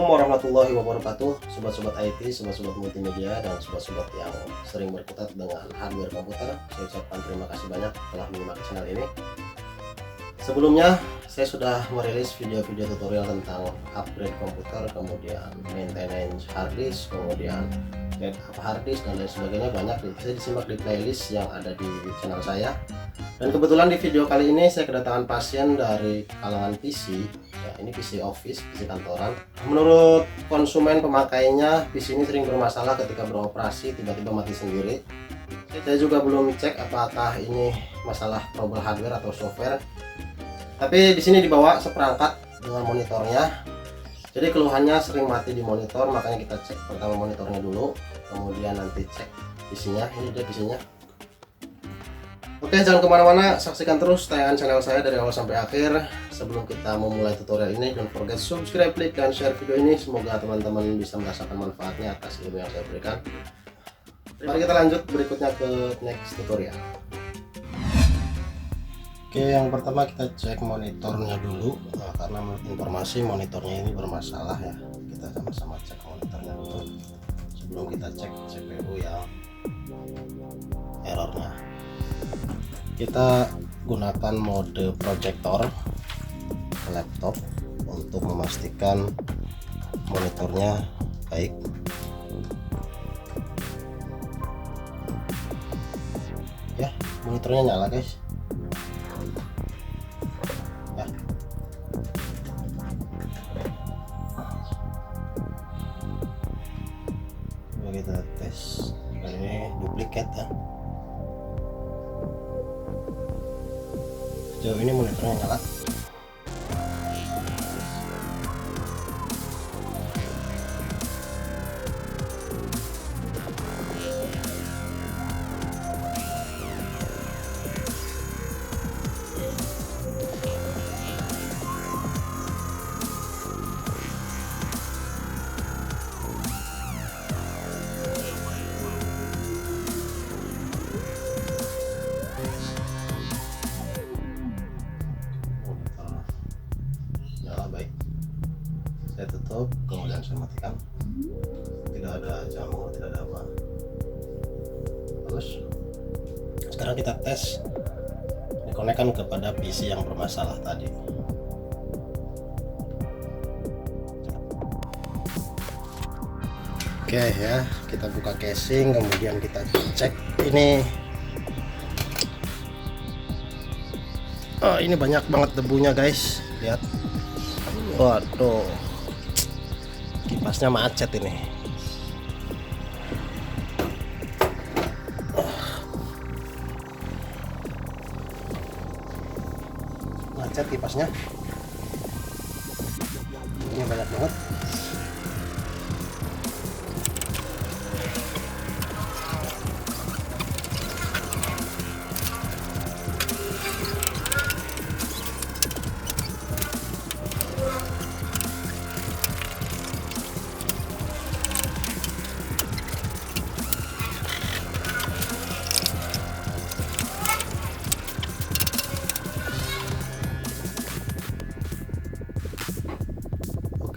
warahmatullahi wabarakatuh, sobat-sobat IT, sobat-sobat multimedia, dan sobat-sobat yang sering berkutat dengan hardware komputer. Saya ucapkan terima kasih banyak telah menyimak channel ini. Sebelumnya, saya sudah merilis video-video tutorial tentang upgrade komputer, kemudian maintenance hard disk, kemudian backup hard disk, dan lain sebagainya. Banyak bisa disimak di playlist yang ada di channel saya. Dan kebetulan di video kali ini saya kedatangan pasien dari kalangan PC. Ya, ini PC office, PC kantoran. Menurut konsumen pemakainya, PC ini sering bermasalah ketika beroperasi, tiba-tiba mati sendiri. Saya juga belum cek apakah ini masalah trouble hardware atau software. Tapi di sini dibawa seperangkat dengan monitornya. Jadi keluhannya sering mati di monitor, makanya kita cek pertama monitornya dulu, kemudian nanti cek PC-nya. Ini dia PC-nya. Oke, jangan kemana-mana, saksikan terus tayangan channel saya dari awal sampai akhir. Sebelum kita memulai tutorial ini, don't forget subscribe, like, dan share video ini. Semoga teman-teman bisa merasakan manfaatnya atas ilmu yang saya berikan. Mari kita lanjut berikutnya ke next tutorial. Oke, yang pertama kita cek monitornya dulu. Nah, karena menurut informasi monitornya ini bermasalah ya. Kita sama-sama cek monitornya dulu sebelum kita cek CPU yang errornya. Kita gunakan mode proyektor laptop untuk memastikan monitornya baik. Ya, monitornya nyala guys. Ya. Coba kita tes. Ini duplikat ya. Sejauh ini monitornya nyala. Baik, saya tutup, kemudian saya matikan. Tidak ada jamur, tidak ada apa. Terus sekarang kita tes, dikonekkan kepada PC yang bermasalah tadi. Oke ya, kita buka casing, kemudian kita cek ini. Oh, ini banyak banget debunya guys, lihat. Waduh, kipasnya macet ini. Macet kipasnya. Ini banyak banget.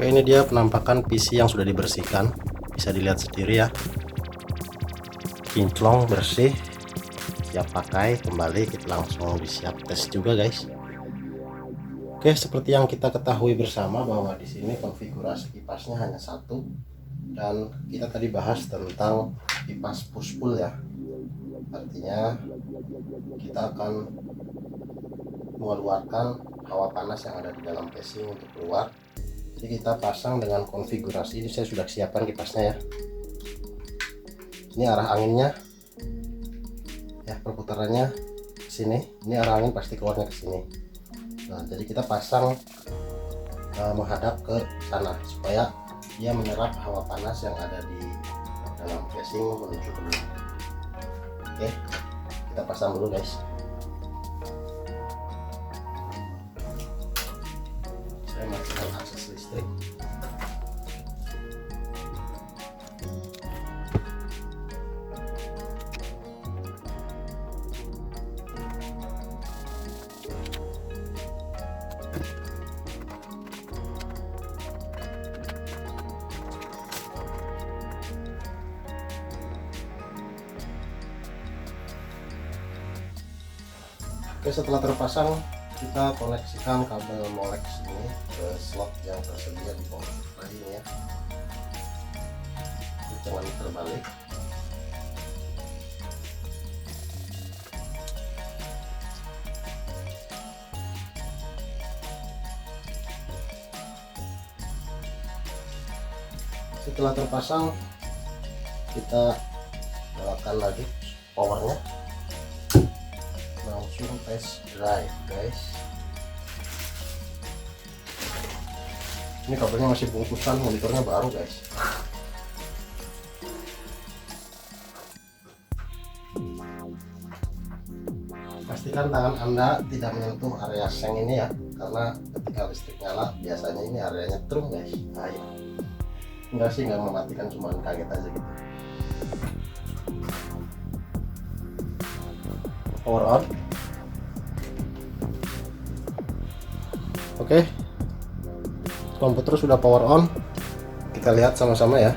Oke, ini dia penampakan PC yang sudah dibersihkan, bisa dilihat sendiri ya, kinclong, bersih, siap pakai. Kembali kita langsung disiap tes juga guys. Oke, seperti yang kita ketahui bersama bahwa di sini konfigurasi kipasnya hanya satu, dan kita tadi bahas tentang kipas push pull ya. Artinya kita akan mengeluarkan hawa panas yang ada di dalam casing untuk keluar. Jadi kita pasang dengan konfigurasi ini. Saya sudah siapkan kipasnya ya. Ini arah anginnya ya, perputarannya ke sini. Ini arah angin pasti keluarnya ke sini. Nah, jadi kita pasang menghadap ke sana supaya dia menyerap hawa panas yang ada di dalam casing menuju ke luar. Oke, kita pasang dulu guys. Saya matikan akses listrik. Oke, setelah terpasang kita koneksikan kabel Molex ini ke slot yang tersedia di bawah ini ya. Jangan terbalik. Setelah terpasang kita nyalakan lagi powernya, langsung test drive guys. Ini kabelnya masih bungkusan, monitornya baru guys. Pastikan tangan Anda tidak menyentuh area seng ini ya, karena ketika listrik nyala biasanya ini areanya trum guys. Bahaya. Enggak sih, nggak mematikan, cuma kaget aja gitu. Power on. Oke, komputer sudah power on. Kita lihat sama-sama ya.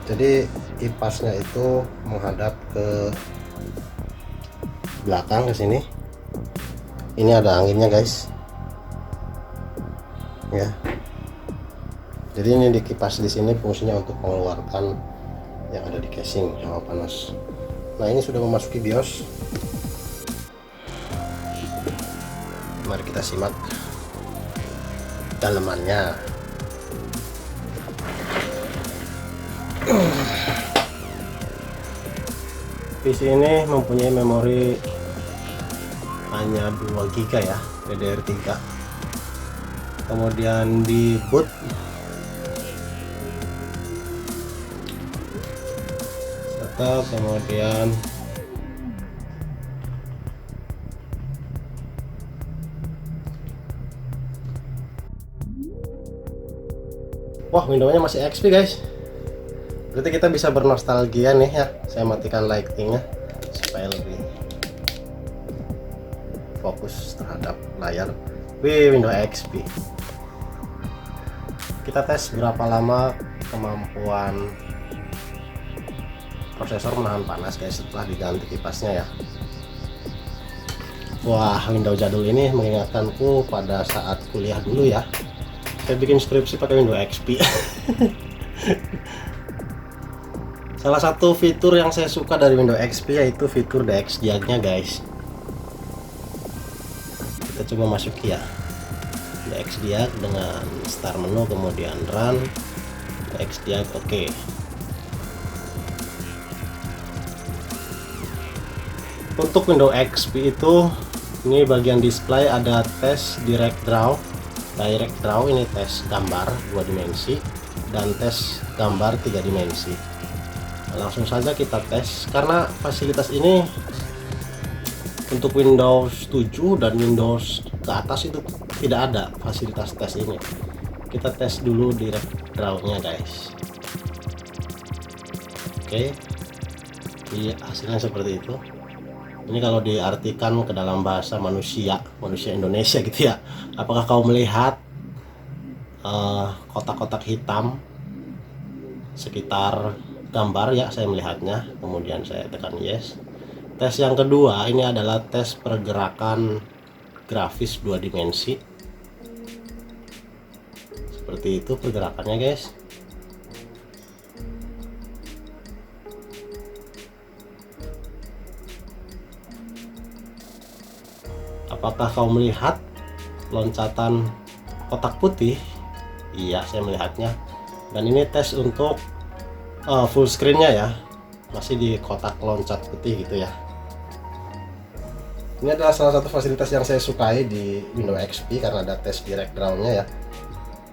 Jadi kipasnya itu menghadap ke belakang ke sini. Ini ada anginnya guys. Ya. Jadi ini di kipas di sini fungsinya untuk mengeluarkan yang ada di casing hawa panas. Nah, ini sudah memasuki BIOS. Mari kita simak dalemannya. PC ini mempunyai memori hanya 2 GB ya, DDR3. Kemudian di boot setup, kemudian wah, windownya masih XP guys. Berarti kita bisa bernostalgia nih ya. Saya matikan lightingnya supaya lebih fokus terhadap layar. Wih, Windows XP. Kita tes berapa lama kemampuan prosesor menahan panas guys setelah diganti kipasnya ya. Wah, Windows jadul ini mengingatkanku pada saat kuliah dulu ya. Saya bikin skripsi pakai Windows XP. Salah satu fitur yang saya suka dari Windows XP yaitu fitur DXDiag-nya guys. Kita coba masuk ya DXDiag dengan start menu, kemudian run DXDiag. Oke. Untuk Windows XP itu ini bagian display ada tes direct draw ini tes gambar 2 dimensi dan tes gambar 3 dimensi. Langsung saja kita tes, karena fasilitas ini untuk Windows 7 dan Windows ke atas itu tidak ada fasilitas tes ini. Kita tes dulu direct draw-nya guys. Oke, iya, hasilnya seperti itu. Ini kalau diartikan ke dalam bahasa manusia Indonesia gitu ya. Apakah kau melihat kotak-kotak hitam sekitar gambar? Ya, saya melihatnya. Kemudian saya tekan yes. Tes yang kedua ini adalah tes pergerakan grafis 2 dimensi. Seperti itu pergerakannya guys. Apakah kau melihat loncatan kotak putih? Iya, saya melihatnya. Dan ini tes untuk full screen-nya ya, masih di kotak loncat putih gitu ya. Ini adalah salah satu fasilitas yang saya sukai di Windows XP karena ada tes direct draw-nya ya.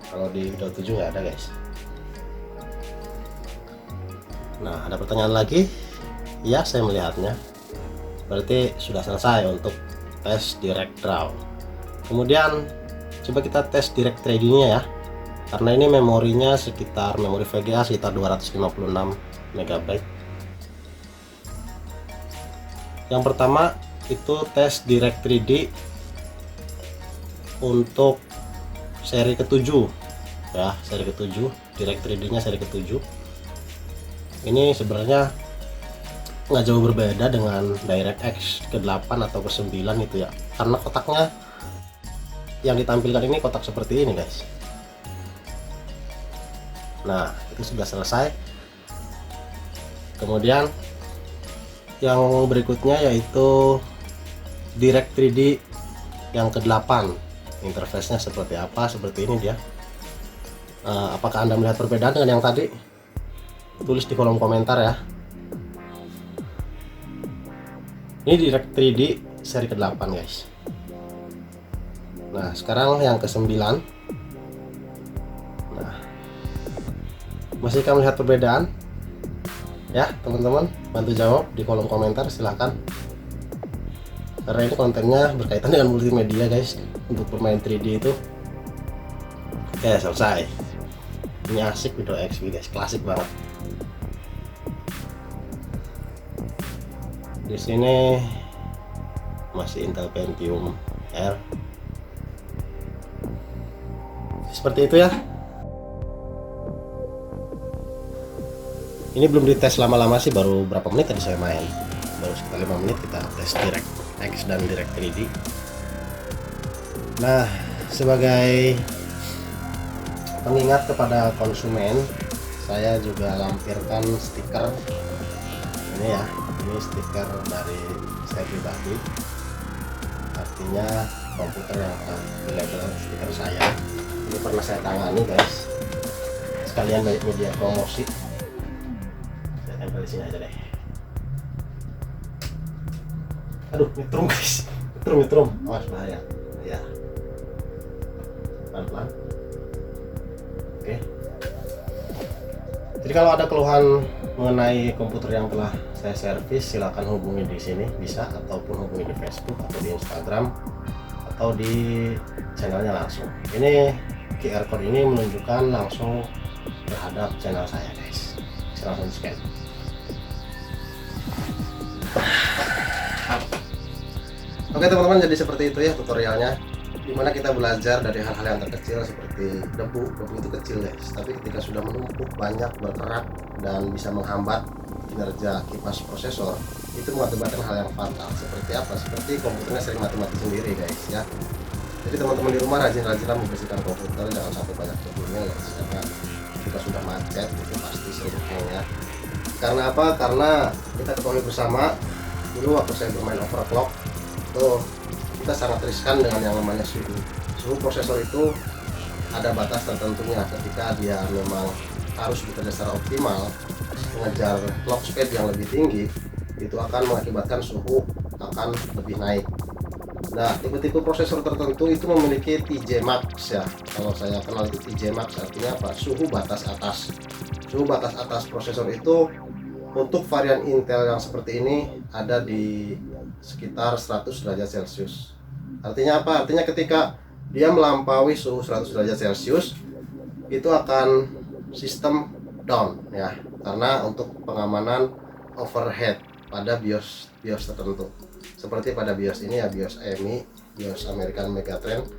Kalau di Windows 7 nggak ada guys. Nah, ada pertanyaan lagi? Ya, saya melihatnya. Berarti sudah selesai untuk tes direct draw. Kemudian coba kita tes direct 3D-nya ya. Karena ini memorinya sekitar memori VGA sekitar 256 MB. Yang pertama itu tes direct 3D untuk seri ke-7 ya, seri ke-7, direct 3D-nya seri ke-7. Ini sebenarnya nggak jauh berbeda dengan DirectX ke-8 atau ke-9 itu ya. karena kotaknya yang ditampilkan ini kotak seperti ini guys. Nah, itu sudah selesai. Kemudian yang berikutnya yaitu Direct 3D yang ke-8. Interface-nya seperti apa? Seperti ini dia. Apakah Anda melihat perbedaan dengan yang tadi? Tulis di kolom komentar ya. Ini Direct 3D seri ke-8 guys. Nah, sekarang yang ke-9. Nah, masih kamu lihat perbedaan? Ya, teman-teman, bantu jawab di kolom komentar silahkan. Karena ini kontennya berkaitan dengan multimedia guys, untuk bermain 3D itu. Oke, selesai. Ini asik Video XP guys, klasik banget. Di sini masih Intel Pentium R. Seperti itu ya. Ini belum dites lama-lama sih, baru berapa menit tadi saya main. Baru sekitar 5 menit kita tes DirectX dan Direct 3D. Nah, sebagai pengingat kepada konsumen, saya juga lampirkan stiker ini ya. Ini stiker dari saya pribadi, artinya komputer yang akan dilabel stiker saya. Ini pernah saya tangani guys, sekalian dari media promosi. Saya tempel di sini aja deh. Aduh, nyetrum guys, nyetrum, awas bahaya ya. Pelan-pelan. Oke. Jadi kalau ada keluhan mengenai komputer yang telah saya servis, silakan hubungi di sini bisa, ataupun hubungi di Facebook atau di Instagram atau di channelnya langsung. Ini QR code ini menunjukkan langsung terhadap channel saya guys. Saya langsung scan. Oke teman-teman, jadi seperti itu ya tutorialnya, dimana kita belajar dari hal-hal yang terkecil seperti debu itu kecil guys, tapi ketika sudah menumpuk banyak berkerak dan bisa menghambat kinerja kipas prosesor, itu mengakibatkan hal yang fatal. Seperti apa? Seperti komputernya sering mati-mati sendiri guys ya. Jadi teman-teman di rumah rajin-rajinlah membersihkan komputer, jangan sampai banyak debunya guys, karena kita sudah macet itu pasti sering hang ya. Karena apa? Karena kita ketahui bersama, dulu waktu saya bermain overclock itu kita sangat riskan dengan yang namanya suhu prosesor. Itu ada batas tertentunya, ketika dia memang harus bekerja secara optimal mengejar clock speed yang lebih tinggi, itu akan mengakibatkan suhu akan lebih naik. Nah, tipe-tipe prosesor tertentu itu memiliki TJ max ya. Kalau saya kenal itu TJ max artinya apa? Suhu batas atas. Suhu batas atas prosesor itu untuk varian Intel yang seperti ini ada di sekitar 100 derajat Celcius. Artinya apa? Artinya ketika dia melampaui suhu 100 derajat Celcius, itu akan sistem down ya, karena untuk pengamanan overhead pada BIOS tertentu. Seperti pada BIOS ini ya, BIOS AMI, BIOS American Megatrend,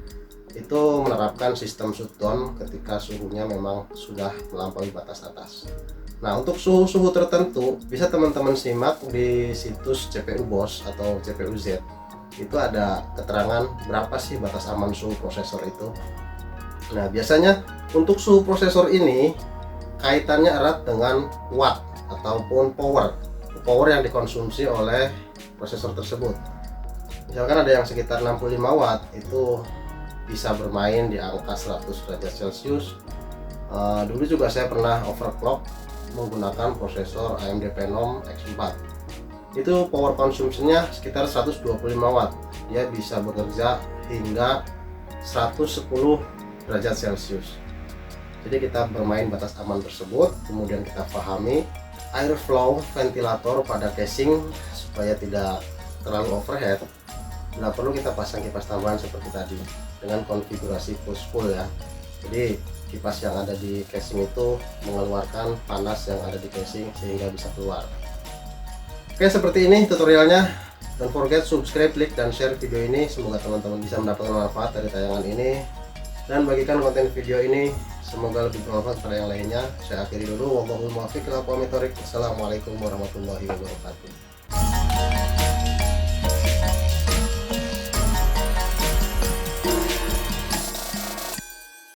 itu menerapkan sistem shutdown ketika suhunya memang sudah melampaui batas atas. Nah, untuk suhu-suhu tertentu bisa teman-teman simak di situs CPU BOS atau CPU Z. Itu ada keterangan berapa sih batas aman suhu prosesor itu. Nah, biasanya untuk suhu prosesor ini kaitannya erat dengan watt ataupun power yang dikonsumsi oleh prosesor tersebut. Misalkan ada yang sekitar 65 watt, itu bisa bermain di angka 100 derajat Celcius. Dulu juga saya pernah overclock menggunakan prosesor AMD Phenom X4. Itu power consumption-nya sekitar 125 watt. Dia bisa bekerja hingga 110 derajat Celcius. Jadi kita bermain batas aman tersebut, kemudian kita pahami airflow ventilator pada casing supaya tidak terlalu overhead. Nah, perlu kita pasang kipas tambahan seperti tadi dengan konfigurasi push-pull ya. Jadi kipas yang ada di casing itu mengeluarkan panas yang ada di casing sehingga bisa keluar. Oke, seperti ini tutorialnya. Don't forget subscribe, like, dan share video ini. Semoga teman-teman bisa mendapatkan manfaat dari tayangan ini, dan bagikan konten video ini semoga lebih bermanfaat pada yang lainnya. Saya akhiri dulu. Wallahul muwaffiq ila aqwamit thoriq. Assalamualaikum warahmatullahi wabarakatuh.